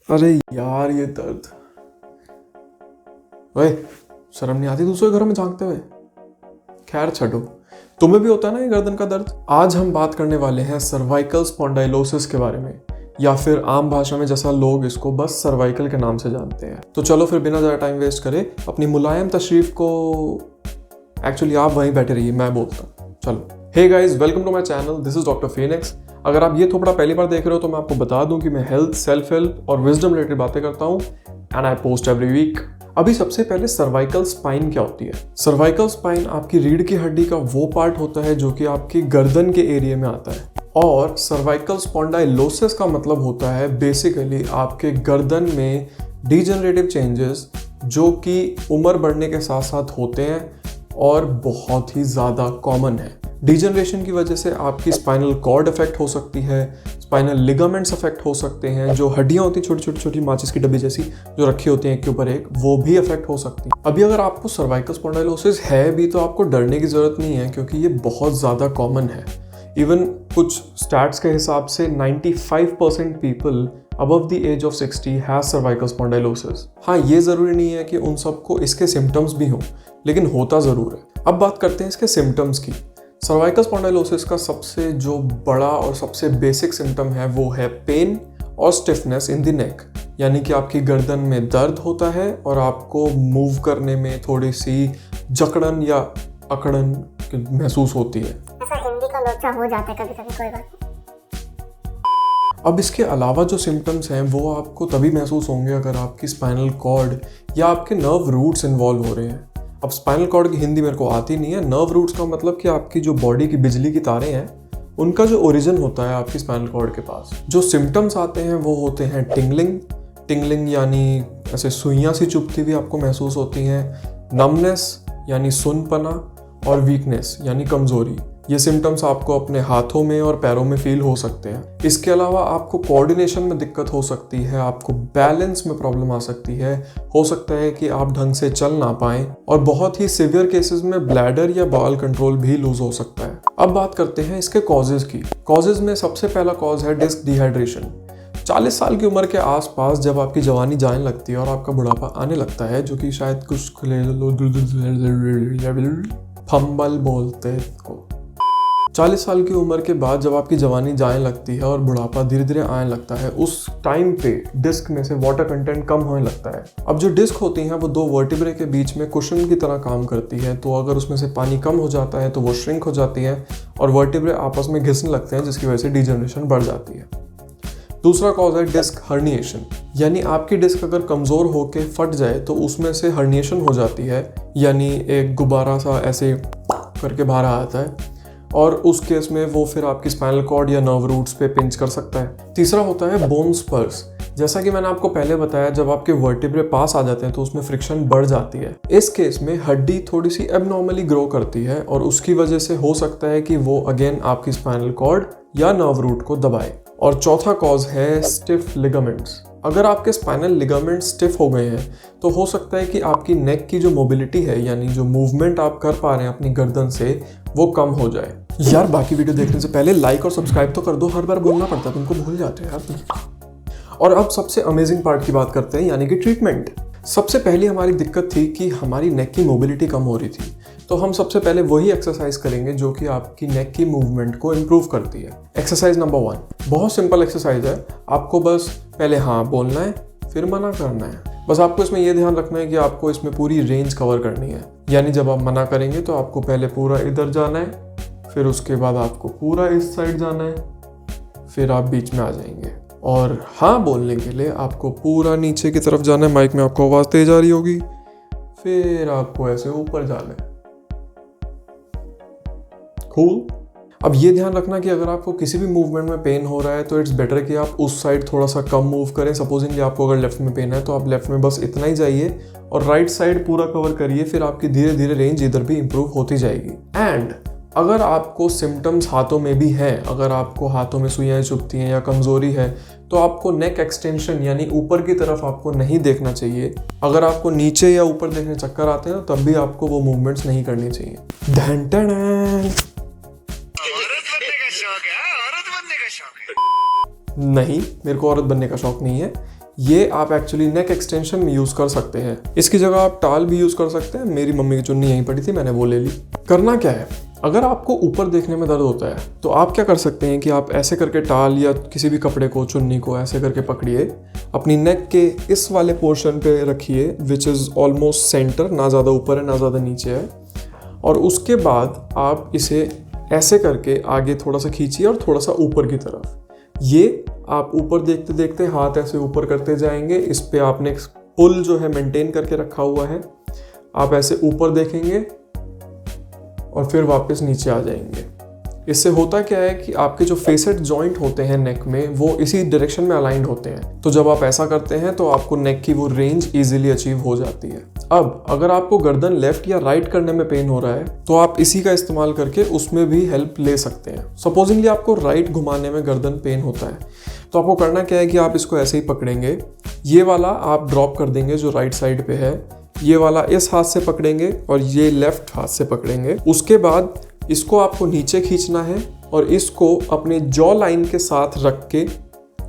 अरे यार ये दर्द। ओए, शर्म नहीं आती दूसरे घरों में झांकते हुए? खैर छोड़ो, तुम्हें भी होता है ना ये गर्दन का दर्द। आज हम बात करने वाले हैं सर्वाइकल स्पॉन्डाइलोसिस के बारे में, या फिर आम भाषा में जैसा लोग इसको बस सर्वाइकल के नाम से जानते हैं। तो चलो फिर बिना ज़्यादा टाइम वेस्ट करे अपनी मुलायम तशरीफ को, एक्चुअली आप वहीं बैठे रहिए, मैं बोलता हूँ। चलो, hey guys, welcome to my channel, this is doctor Phoenix. अगर आप ये थोड़ा पहली बार देख रहे हो तो मैं आपको बता दूं कि मैं हेल्थ, सेल्फ हेल्प और विजडम रिलेटेड बातें करता हूँ and I post every week. अभी सबसे पहले सर्वाइकल स्पाइन क्या होती है? सर्वाइकल स्पाइन आपकी रीढ़ की हड्डी का वो पार्ट होता है जो कि आपकी गर्दन के एरिया में आता है, और सर्वाइकल स्पॉन्डाइलोसिस का मतलब होता है बेसिकली आपके गर्दन में डीजनरेटिव चेंजेस जो कि उम्र बढ़ने के साथ साथ होते हैं और बहुत ही ज़्यादा कॉमन है। डिजनरेशन की वजह से आपकी स्पाइनल कॉर्ड अफेक्ट हो सकती है, स्पाइनल लिगामेंट्स अफेक्ट हो सकते हैं, जो हड्डियां होती हैं छोटी छोटी छोटी माचिस की डब्बी जैसी जो रखी होती हैं एक के ऊपर एक, वो भी अफेक्ट हो सकती हैं। अभी अगर आपको सर्वाइकल स्पॉन्डाइलोसिस है भी तो आपको डरने की ज़रूरत नहीं है, क्योंकि ये बहुत ज़्यादा कॉमन है। इवन कुछ स्टैट्स के हिसाब से 95% people above the age of 60 has cervical spondylosis। हाँ, ये ज़रूरी नहीं है कि उन सबको इसके सिम्टम्स भी हों, लेकिन होता ज़रूर है। अब बात करते हैं इसके सिम्टम्स की। सर्वाइकल स्पॉन्डाइलोसिस का सबसे जो बड़ा और सबसे बेसिक सिम्टम है वो है पेन और स्टिफनेस इन द नेक, यानी कि आपकी गर्दन में दर्द होता है और आपको मूव करने में थोड़ी सी जकड़न या अकड़न महसूस होती है। ऐसा हिंदी का लोचा हो जाता है कभी कभी, कोई बात नहीं। अब इसके अलावा जो सिम्टम्स हैं वो आपको तभी महसूस होंगे अगर आपकी स्पाइनल कॉर्ड या आपके नर्व रूट्स इन्वॉल्व हो रहे हैं। अब स्पाइनल कॉर्ड की हिंदी मेरे को आती नहीं है। नर्व रूट्स का मतलब कि आपकी जो बॉडी की बिजली की तारें हैं उनका जो ओरिजिन होता है आपकी स्पाइनल कॉर्ड के पास। जो सिम्टम्स आते हैं वो होते हैं टिंगलिंग यानी ऐसे सुइयाँ सी चुभती हुई आपको महसूस होती हैं, नमनेस यानी सुनपना, और वीकनेस यानी कमज़ोरी। ये सिम्टम्स आपको अपने हाथों में और पैरों में फील हो सकते हैं। इसके अलावा आपको कोऑर्डिनेशन में दिक्कत हो सकती है, आपको बैलेंस में प्रॉब्लम आ सकती है, हो सकता है कि आप ढंग से चल ना पाएं, और बहुत ही सिवियर केसेस में ब्लैडर या बाउल कंट्रोल भी लूज हो सकता है। अब बात करते हैं इसके कॉजेज की। कॉजेज में सबसे पहला कॉज है डिस्क डिहाइड्रेशन। 40 साल की उम्र के आसपास जब आपकी जवानी जाने लगती है और आपका बुढ़ापा आने लगता है, जो कि शायद कुछ फंबल बोलते हैं इसको। 40 साल की उम्र के बाद जब आपकी जवानी जाने लगती है और बुढ़ापा धीरे धीरे आने लगता है, उस टाइम पे डिस्क में से वाटर कंटेंट कम होने लगता है। अब जो डिस्क होती हैं वो दो वर्टिब्रे के बीच में कुशन की तरह काम करती है, तो अगर उसमें से पानी कम हो जाता है तो वो श्रिंक हो जाती है और वर्टिब्रे आपस में घिसने लगते हैं, जिसकी वजह से डिजनरेशन बढ़ जाती है। दूसरा कॉज है डिस्क हर्निएशन, यानी आपकी डिस्क अगर कमज़ोर होकर फट जाए तो उसमें से हर्निएशन हो जाती है, यानी एक गुब्बारा सा ऐसे करके बाहर आता है, और उस केस में वो फिर आपकी स्पाइनल कॉर्ड या नर्व रूट्स पे पिंच कर सकता है। तीसरा होता है बोन स्पर्स। जैसा कि मैंने आपको पहले बताया, जब आपके वर्टिब्रे पास आ जाते हैं तो उसमें फ्रिक्शन बढ़ जाती है। इस केस में हड्डी थोड़ी सी एबनॉर्मली ग्रो करती है और उसकी वजह से हो सकता है कि वो अगेन आपकी स्पाइनल कॉर्ड या नर्व रूट को दबाए। और चौथा कॉज है स्टिफ लिगामेंट्स। अगर आपके स्पाइनल लिगामेंट स्टिफ हो गए हैं तो हो सकता है कि आपकी नेक की जो मोबिलिटी है, यानी जो मूवमेंट आप कर पा रहे हैं अपनी गर्दन से, वो कम हो जाए। यार, बाकी वीडियो देखने से पहले लाइक और सब्सक्राइब तो कर दो, हर बार बोलना पड़ता है, तुमको भूल जाते हो यार तुम। और अब सबसे अमेजिंग पार्ट की बात करते हैं, यानी कि ट्रीटमेंट। सबसे पहली हमारी दिक्कत थी कि हमारी नेक की मोबिलिटी कम हो रही थी, तो हम सबसे पहले वही एक्सरसाइज करेंगे जो कि आपकी नेक की मूवमेंट को इम्प्रूव करती है। एक्सरसाइज नंबर 1 बहुत सिंपल एक्सरसाइज है। आपको बस पहले हाँ बोलना है, फिर मना करना है। बस आपको इसमें यह ध्यान रखना है कि आपको इसमें पूरी रेंज कवर करनी है। यानी जब आप मना करेंगे तो आपको पहले पूरा इधर जाना है, फिर उसके बाद आपको पूरा इस साइड जाना है, फिर आप बीच में आ जाएंगे। और हाँ बोलने के लिए आपको पूरा नीचे की तरफ जाना है, माइक में आपको आवाज़ तेज आ रही होगी, फिर आपको ऐसे ऊपर जाना है। कूल। अब ये ध्यान रखना कि अगर आपको किसी भी मूवमेंट में पेन हो रहा है तो इट्स बेटर कि आप उस साइड थोड़ा सा कम मूव करें। सपोजिंगली आपको अगर लेफ्ट में पेन है तो आप लेफ्ट में बस इतना ही जाइए और राइट साइड पूरा कवर करिए, फिर आपकी धीरे धीरे रेंज इधर भी इंप्रूव होती जाएगी। एंड अगर आपको सिम्टम्स हाथों में भी हैं, अगर आपको हाथों में सुइयाँ चुभती हैं या कमज़ोरी है, तो आपको नेक एक्सटेंशन यानी ऊपर की तरफ आपको नहीं देखना चाहिए। अगर आपको नीचे या ऊपर देखने चक्कर आते हैं तब भी आपको वो मूवमेंट्स नहीं करनी चाहिए। नहीं, मेरे को औरत बनने का शौक नहीं है। ये आप एक्चुअली नेक एक्सटेंशन में यूज़ कर सकते हैं। इसकी जगह आप टाल भी यूज़ कर सकते हैं। मेरी मम्मी की चुन्नी यहीं पड़ी थी, मैंने वो ले ली। करना क्या है, अगर आपको ऊपर देखने में दर्द होता है तो आप क्या कर सकते हैं कि आप ऐसे करके टाल या किसी भी कपड़े को, चुन्नी को ऐसे करके पकड़िए, अपनी नेक के इस वाले पोर्शन पे रखिए विच इज़ ऑलमोस्ट सेंटर, ना ज़्यादा ऊपर है ना ज़्यादा नीचे है, और उसके बाद आप इसे ऐसे करके आगे थोड़ा सा खींचिए और थोड़ा सा ऊपर की तरफ। ये आप ऊपर देखते देखते हाथ ऐसे ऊपर करते जाएंगे। इस पे आपने पुल जो है मेंटेन करके रखा हुआ है, आप ऐसे ऊपर देखेंगे और फिर वापस नीचे आ जाएंगे। इससे होता क्या है कि आपके जो फेसेट जॉइंट होते हैं नेक में वो इसी डायरेक्शन में अलाइंड होते हैं, तो जब आप ऐसा करते हैं तो आपको नेक की वो रेंज इजीली अचीव हो जाती है। अब अगर आपको गर्दन लेफ्ट या राइट करने में पेन हो रहा है तो आप इसी का इस्तेमाल करके उसमें भी हेल्प ले सकते हैं। सपोजिंगली आपको राइट घुमाने में गर्दन पेन होता है तो आपको करना क्या है कि आप इसको ऐसे ही पकड़ेंगे, ये वाला आप ड्रॉप कर देंगे जो राइट साइड पे है, ये वाला इस हाथ से पकड़ेंगे और ये लेफ्ट हाथ से पकड़ेंगे। उसके बाद इसको आपको नीचे खींचना है और इसको अपने जॉ लाइन के साथ रख के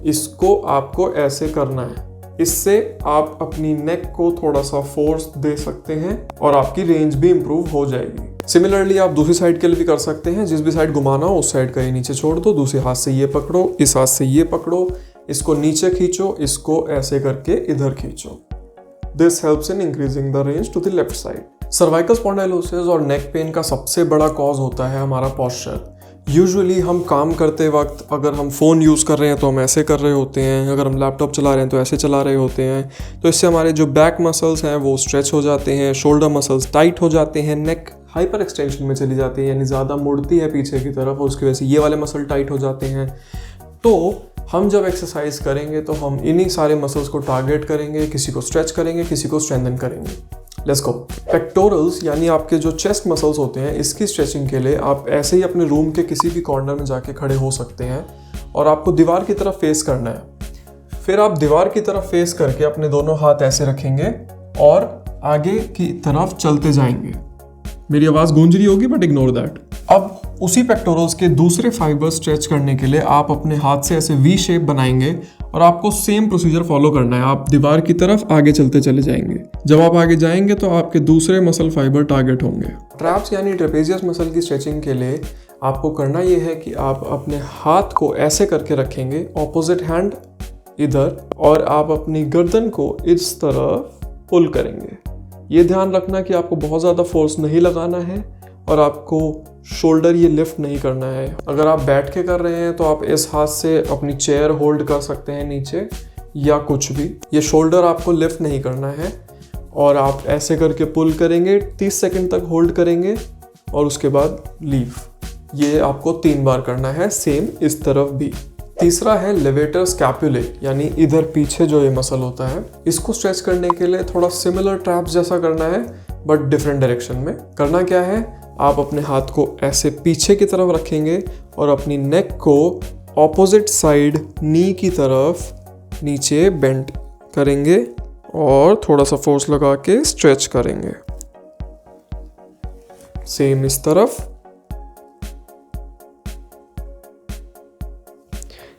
इसको आपको ऐसे करना है। इससे आप अपनी नेक को थोड़ा सा फोर्स दे सकते हैं और आपकी रेंज भी इंप्रूव हो जाएगी। सिमिलरली आप दूसरी साइड के लिए भी कर सकते हैं। जिस भी साइड घुमाना हो उस साइड का ये नीचे छोड़ दो, दूसरे हाथ से ये पकड़ो, इस हाथ से ये पकड़ो, इसको नीचे खींचो, इसको ऐसे करके इधर खींचो। This helps in increasing the range to the left side. Cervical spondylosis और नेक पेन का सबसे बड़ा कॉज होता है हमारा पोस्चर। यूजुअली हम काम करते वक्त अगर हम फ़ोन यूज़ कर रहे हैं तो हम ऐसे कर रहे होते हैं, अगर हम लैपटॉप चला रहे हैं तो ऐसे चला रहे होते हैं, तो इससे हमारे जो बैक मसल्स हैं वो स्ट्रेच हो जाते हैं, शोल्डर मसल्स टाइट हो जाते हैं, नेक हाइपर एक्सटेंशन में चली जाती है, यानी ज़्यादा मुड़ती है पीछे की तरफ और उसकी वजह से ये वाले मसल टाइट हो जाते हैं। तो हम जब एक्सरसाइज करेंगे तो हम इन्हीं सारे मसल्स को टारगेट करेंगे, किसी को स्ट्रेच करेंगे, किसी को स्ट्रेंथन करेंगे। Let's go. पेक्टोरल्स यानी आपके जो चेस्ट मसल्स होते हैं, इसकी स्ट्रेचिंग के लिए आप ऐसे ही अपने रूम के किसी भी कॉर्नर में जाके खड़े हो सकते हैं और आपको दीवार की तरफ फेस करना है। फिर आप दीवार की तरफ फेस करके अपने दोनों हाथ ऐसे रखेंगे और आगे की तरफ चलते जाएंगे। मेरी आवाज़ गूंज रही होगी बट इग्नोर दैट। अब उसी पेक्टोरल्स के दूसरे फाइबर स्ट्रेच करने के लिए आप अपने हाथ से ऐसे वी शेप बनाएंगे और आपको सेम प्रोसीजर फॉलो करना है। आप दीवार की तरफ आगे चलते चले जाएंगे। जब आप आगे जाएंगे तो आपके दूसरे मसल फाइबर टारगेट होंगे। ट्रैप्स यानी ट्रेपेजियस मसल की स्ट्रेचिंग के लिए आपको करना ये है कि आप अपने हाथ को ऐसे करके रखेंगे, ऑपोजिट हैंड इधर, और आप अपनी गर्दन को इस तरफ पुल करेंगे। ये ध्यान रखना कि आपको बहुत ज़्यादा फोर्स नहीं लगाना है और आपको शोल्डर ये लिफ्ट नहीं करना है। अगर आप बैठ के कर रहे हैं तो आप इस हाथ से अपनी चेयर होल्ड कर सकते हैं नीचे या कुछ भी। ये शोल्डर आपको लिफ्ट नहीं करना है और आप ऐसे करके पुल करेंगे, 30 सेकंड तक होल्ड करेंगे और उसके बाद लीव। ये आपको 3 बार करना है, सेम इस तरफ भी। तीसरा है लेवेटर स्कैपुले, यानी इधर पीछे जो ये मसल होता है, इसको स्ट्रेच करने के लिए थोड़ा सिमिलर ट्रैप्स जैसा करना है बट डिफरेंट डायरेक्शन में। करना क्या है, आप अपने हाथ को ऐसे पीछे की तरफ रखेंगे और अपनी नेक को ऑपोजिट साइड नी की तरफ नीचे बेंड करेंगे और थोड़ा सा फोर्स लगा के स्ट्रेच करेंगे। सेम इस तरफ।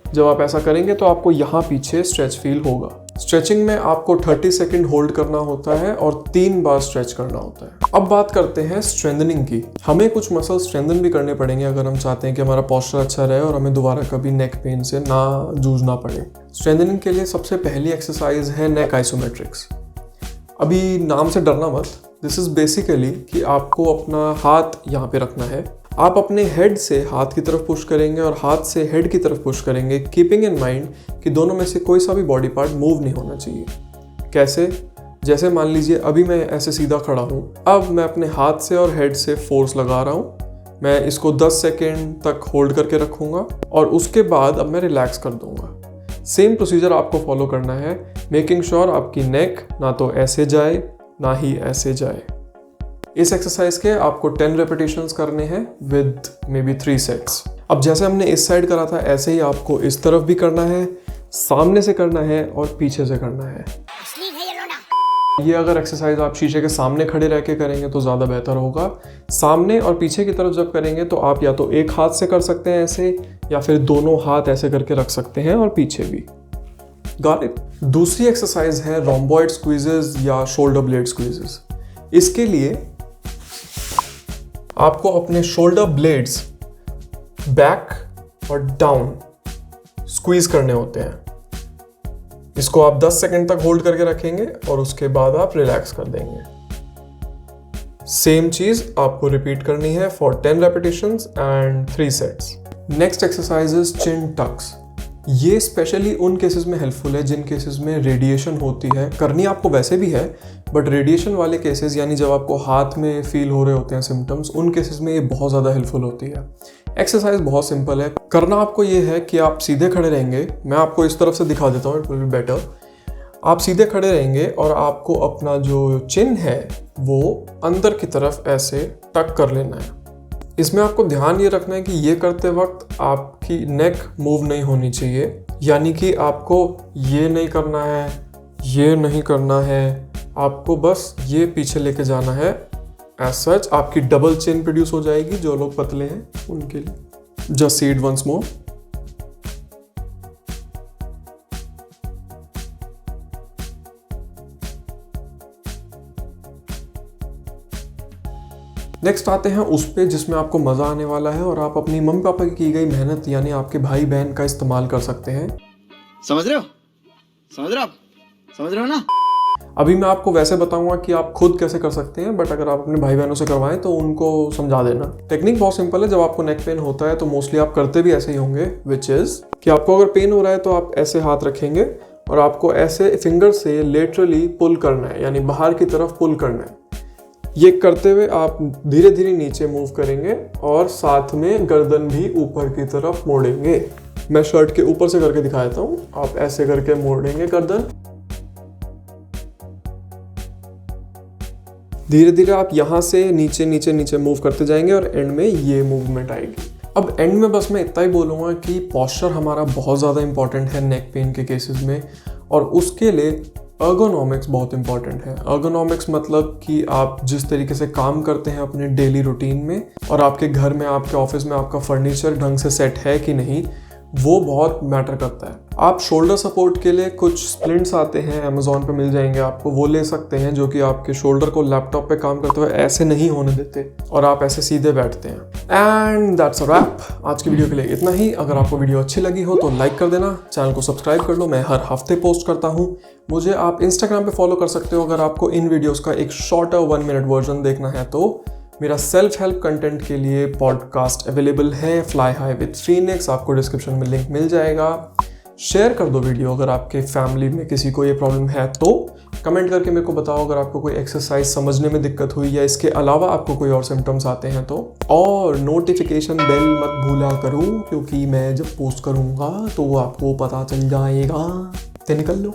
जब आप ऐसा करेंगे तो आपको यहाँ पीछे स्ट्रेच फील होगा। स्ट्रेचिंग में आपको 30 सेकंड होल्ड करना होता है और 3 बार स्ट्रेच करना होता है। अब बात करते हैं स्ट्रेंथनिंग की। हमें कुछ मसल स्ट्रेंथन भी करने पड़ेंगे अगर हम चाहते हैं कि हमारा पोस्चर अच्छा रहे और हमें दोबारा कभी नेक पेन से ना जूझना पड़े। स्ट्रेंथनिंग के लिए सबसे पहली एक्सरसाइज है नेक आइसोमेट्रिक्स। अभी नाम से डरना मत। दिस इज बेसिकली कि आपको अपना हाथ यहाँ पे रखना है। आप अपने हेड से हाथ की तरफ पुश करेंगे और हाथ से हेड की तरफ पुश करेंगे, कीपिंग इन माइंड कि दोनों में से कोई सा भी बॉडी पार्ट मूव नहीं होना चाहिए। कैसे? जैसे मान लीजिए अभी मैं ऐसे सीधा खड़ा हूँ, अब मैं अपने हाथ से और हेड से फोर्स लगा रहा हूँ। मैं इसको 10 सेकेंड तक होल्ड करके रखूँगा और उसके बाद अब मैं रिलैक्स कर दूँगा। सेम प्रोसीजर आपको फॉलो करना है, मेकिंग श्योर आपकी नेक ना तो ऐसे जाए ना ही ऐसे जाए। इस एक्सरसाइज के आपको 10 रेपिटेशंस करने हैं विद मे बी 3 सेट्स। अब जैसे हमने इस साइड करा था ऐसे ही आपको इस तरफ भी करना है, सामने से करना है और पीछे से करना है। ये अगर एक्सरसाइज आप शीशे के सामने खड़े रह के करेंगे तो ज़्यादा बेहतर होगा। सामने और पीछे की तरफ जब करेंगे तो आप या तो एक हाथ से कर सकते हैं ऐसे, या फिर दोनों हाथ ऐसे करके रख सकते हैं और पीछे भी। Got it? दूसरी एक्सरसाइज है रोम्बॉइड स्क्वीजेस या शोल्डर ब्लेड स्क्वीजेस। इसके लिए आपको अपने शोल्डर ब्लेड्स बैक और डाउन स्क्वीज करने होते हैं। इसको आप 10 सेकंड तक होल्ड करके रखेंगे और उसके बाद आप रिलैक्स कर देंगे। सेम चीज आपको रिपीट करनी है for 10 repetitions and 3 sets. Next exercise is chin tucks. ये स्पेशली उन केसेस में हेल्पफुल है जिन केसेस में रेडिएशन होती है। करनी आपको वैसे भी है, बट रेडिएशन वाले केसेस यानी जब आपको हाथ में फील हो रहे होते हैं सिम्टम्स, उन केसेस में ये बहुत ज़्यादा हेल्पफुल होती है। एक्सरसाइज बहुत सिंपल है। करना आपको ये है कि आप सीधे खड़े रहेंगे। मैं आपको इस तरफ से दिखा देता हूँ, इट विल बी बेटर। आप सीधे खड़े रहेंगे और आपको अपना जो चिन है वो अंदर की तरफ ऐसे टक कर लेना है। इसमें आपको ध्यान ये रखना है कि ये करते वक्त आपकी नेक मूव नहीं होनी चाहिए, यानी कि आपको ये नहीं करना है, ये नहीं करना है, आपको बस ये पीछे लेके जाना है। एज सच आपकी डबल चिन प्रोड्यूस हो जाएगी। जो लोग पतले हैं उनके लिए just see it once more. Next आते हैं उस पे जिसमें आपको मजा आने वाला है और आप अपनी मम्मी पापा की गई मेहनत यानी आपके भाई बहन का इस्तेमाल कर सकते हैं। समझ रहे हो? समझ रहे हो आप? समझ रहे हो ना? अभी मैं आपको वैसे बताऊंगा कि आप खुद कैसे कर सकते हैं, बट अगर आप अपने भाई बहनों से करवाएं तो उनको समझा देना। टेक्निक बहुत सिंपल है। जब आपको नेक पेन होता है तो मोस्टली आप करते भी ऐसे ही होंगे, विच इज कि आपको अगर पेन हो रहा है तो आप ऐसे हाथ रखेंगे और आपको ऐसे फिंगर से लेटरली पुल करना है, यानी बाहर की तरफ पुल करना है। ये करते हुए आप धीरे धीरे नीचे मूव करेंगे और साथ में गर्दन भी ऊपर की तरफ मोड़ेंगे। मैं शर्ट के ऊपर से करके दिखा देता हूँ। आप ऐसे करके मोड़ेंगे गर्दन। धीरे धीरे आप यहाँ से नीचे नीचे नीचे मूव करते जाएंगे और एंड में ये मूवमेंट आएगी। अब एंड में बस मैं इतना ही बोलूँगा कि पॉस्चर हमारा बहुत ज़्यादा इंपॉर्टेंट है नेक पेन के केसेस में, और उसके लिए अर्गोनॉमिक्स बहुत इंपॉर्टेंट है। अर्गोनॉमिक्स मतलब कि आप जिस तरीके से काम करते हैं अपने डेली रूटीन में, और आपके घर में, आपके ऑफिस में आपका फर्नीचर ढंग से सेट है कि नहीं, वो बहुत मैटर करता है। आप शोल्डर सपोर्ट के लिए कुछ स्प्लिंट्स आते हैं, अमेजोन पे मिल जाएंगे आपको, वो ले सकते हैं, जो कि आपके शोल्डर को लैपटॉप पे काम करते हुए ऐसे नहीं होने देते और आप ऐसे सीधे बैठते हैं। And that's a wrap. आज की वीडियो के लिए इतना ही। अगर आपको वीडियो अच्छी लगी हो तो लाइक कर देना, चैनल को सब्सक्राइब कर लो। मैं हर हफ्ते पोस्ट करता हूँ। मुझे आप इंस्टाग्राम पे फॉलो कर सकते हो अगर आपको इन वीडियोस का एक शॉर्टर 1 मिनट वर्जन देखना है तो। मेरा सेल्फ हेल्प कंटेंट के लिए पॉडकास्ट अवेलेबल है, फ्लाई हाई विद फीनिक्स, आपको डिस्क्रिप्शन में लिंक मिल जाएगा। शेयर कर दो वीडियो अगर आपके फैमिली में किसी को ये प्रॉब्लम है तो। कमेंट करके मेरे को बताओ अगर आपको कोई एक्सरसाइज समझने में दिक्कत हुई या इसके अलावा आपको कोई और सिम्टम्स आते हैं तो। और नोटिफिकेशन बेल मत भूला करो, क्योंकि मैं जब पोस्ट करूँगा तो आपको पता चल जाएगा। तो निकल लो।